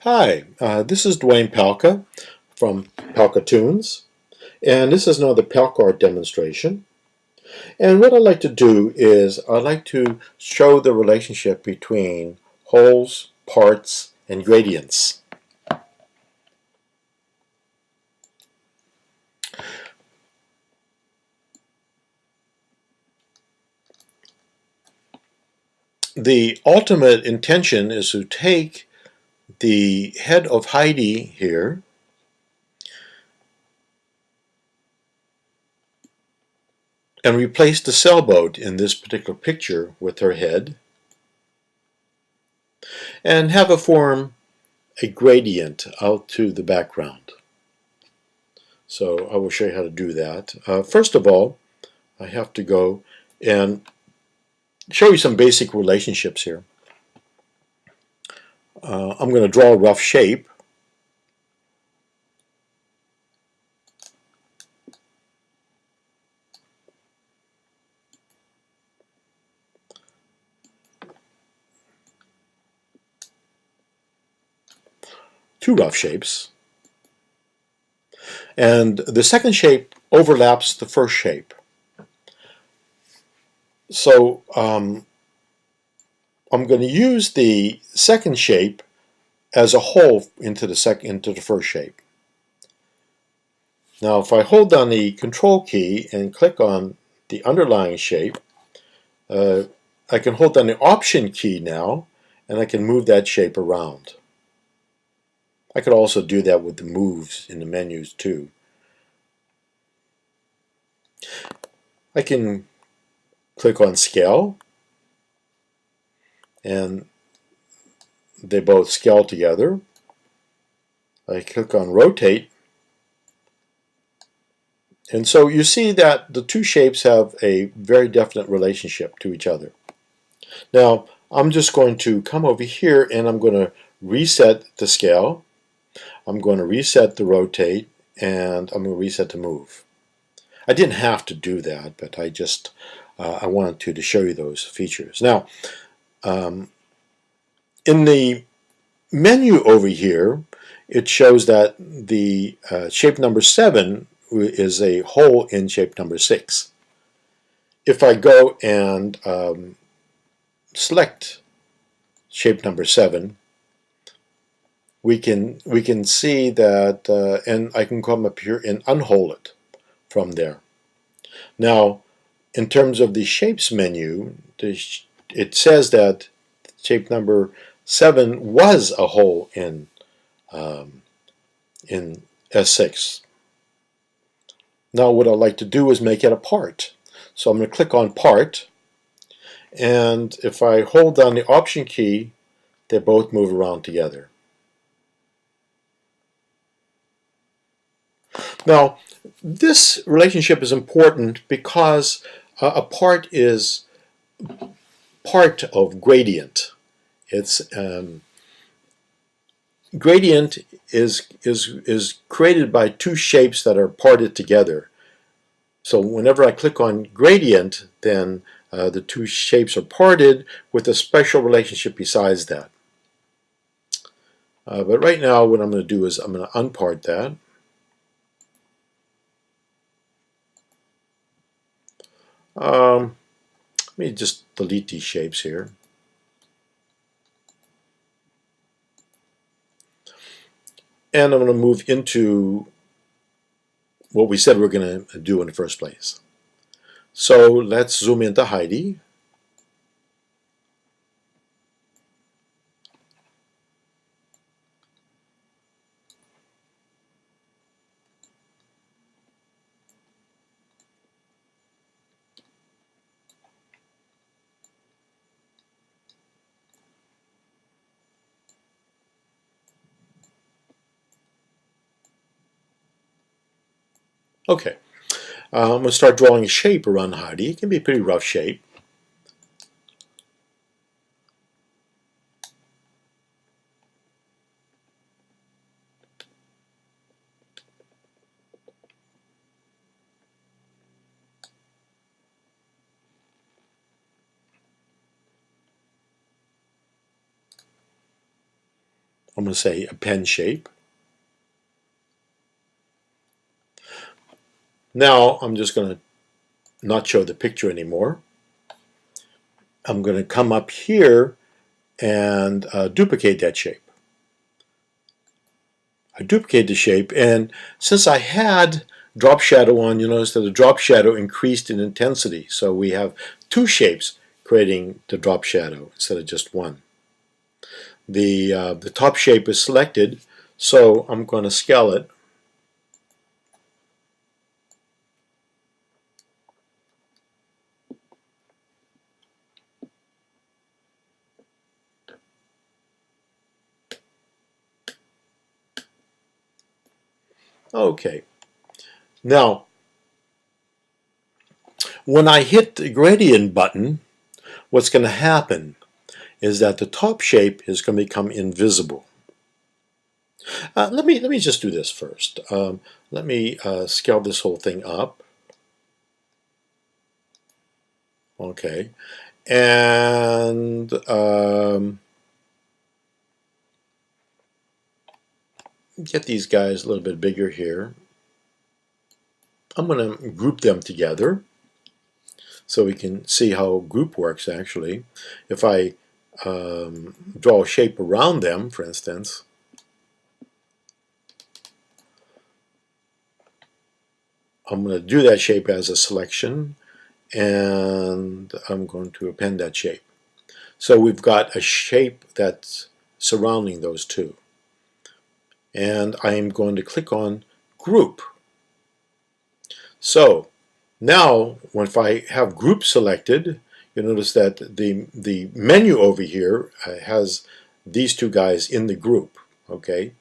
Hi, this is Dwayne Palka from Pal Katoonz, and this is another PalkArt demonstration. And what I'd like to do is I'd like to show the relationship between holes, parts, and gradients. The ultimate intention is to take the head of Heidi here and replace the sailboat in this particular picture with her head and have it form a gradient out to the background. So I will show you how to do that. First of all, I have to go and show you some basic relationships here. I'm going to draw a rough shape. Two rough shapes. And the second shape overlaps the first shape. So I'm going to use the second shape as a hole into the first shape. Now if I hold down the control key and click on the underlying shape, I can hold down the option key now and I can move that shape around. I could also do that with the moves in the menus too. I can click on scale and they both scale together. I click on rotate, and so you see that the two shapes have a very definite relationship to each other. Now I'm just going to come over here and I'm going to reset the scale, I'm going to reset the rotate, and I'm going to reset the move. I didn't have to do that, but I wanted to show you those features. Now in the menu over here, it shows that the shape number 7 is a hole in shape number 6. If I go and select shape number 7, we can see that, and I can come up here and unhole it from there. Now, in terms of the shapes menu, it says that shape number 7 was a hole in S6. Now what I'd like to do is make it a part. So I'm going to click on part, and if I hold down the option key, they both move around together. Now this relationship is important because a part is part of gradient. It's gradient is created by two shapes that are parted together. So whenever I click on gradient, then the two shapes are parted with a special relationship besides that. But right now what I'm going to do is I'm going to unpart that. Let me just delete these shapes here. And I'm going to move into what we said we're going to do in the first place. So let's zoom into Heidi. Okay, I'm going to start drawing a shape around Heidi. It can be a pretty rough shape. I'm going to say a pen shape. Now I'm just going to not show the picture anymore. I'm going to come up here and duplicate that shape. I duplicate the shape, and since I had drop shadow on, you notice that the drop shadow increased in intensity. So we have two shapes creating the drop shadow instead of just one. The top shape is selected, so I'm going to scale it. Okay. Now, when I hit the gradient button, what's going to happen is that the top shape is going to become invisible. Let me just do this first. Let me scale this whole thing up. Okay, and get these guys a little bit bigger here. I'm going to group them together so we can see how group works actually. If I draw a shape around them, for instance, I'm going to do that shape as a selection, and I'm going to append that shape. So we've got a shape that's surrounding those two. And I'm going to click on Group. So now, if I have Group selected, you'll notice that the menu over here has these two guys in the group. Okay.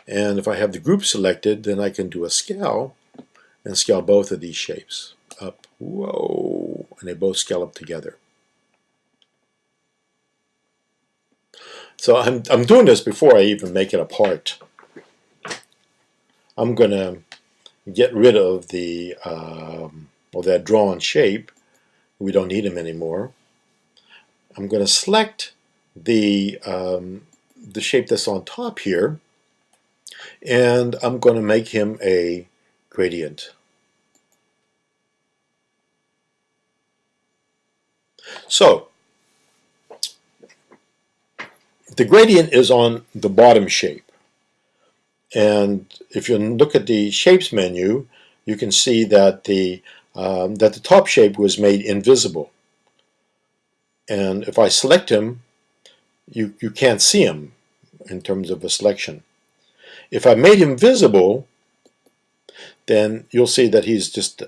And if I have the group selected, then I can do a scale and scale both of these shapes up. Whoa! And they both scale up together. So I'm doing this before I even make it a part. I'm going to get rid of the that drawn shape. We don't need them anymore. I'm going to select the shape that's on top here, and I'm going to make him a gradient. So the gradient is on the bottom shape. And if you look at the shapes menu, you can see that the top shape was made invisible. And if I select him, you can't see him in terms of a selection. If I made him visible, then you'll see that he's just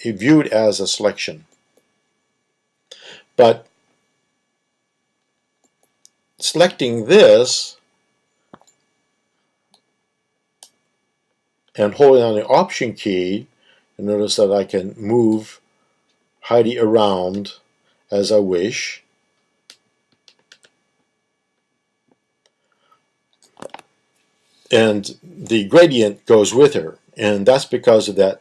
viewed as a selection. But selecting this and holding on the Option key, you notice that I can move Heidi around as I wish. And the gradient goes with her, and that's because of that.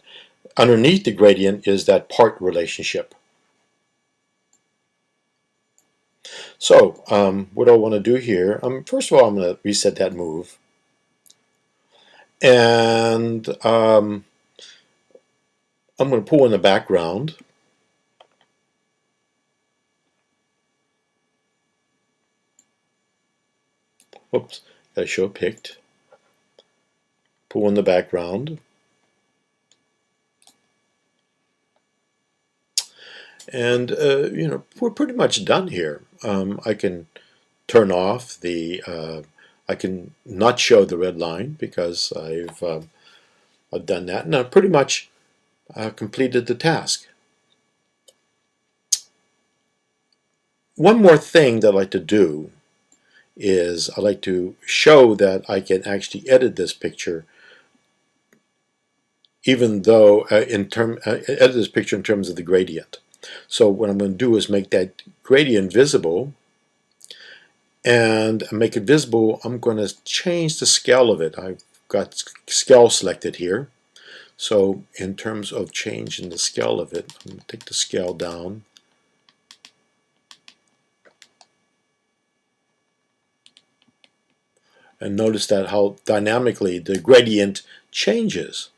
Underneath the gradient is that part relationship. So what do I want to do here? First of all, I'm going to reset that move. And I'm going to pull in the background. Whoops, got to show picked. Pull in the background. And we're pretty much done here. I can turn off the. I can not show the red line because I've done that, and I've pretty much completed the task. One more thing that I like to do is I like to show that I can actually edit this picture, even though edit this picture in terms of the gradient. So what I'm going to do is make that gradient visible, and make it visible. I'm going to change the scale of it. I've got scale selected here. So in terms of changing the scale of it, I'm going to take the scale down. And notice that how dynamically the gradient changes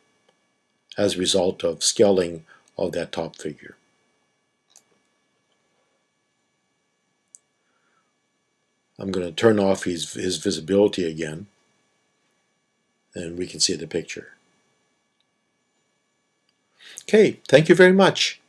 as a result of scaling of that top figure. I'm going to turn off his visibility again, and we can see the picture. Okay, thank you very much.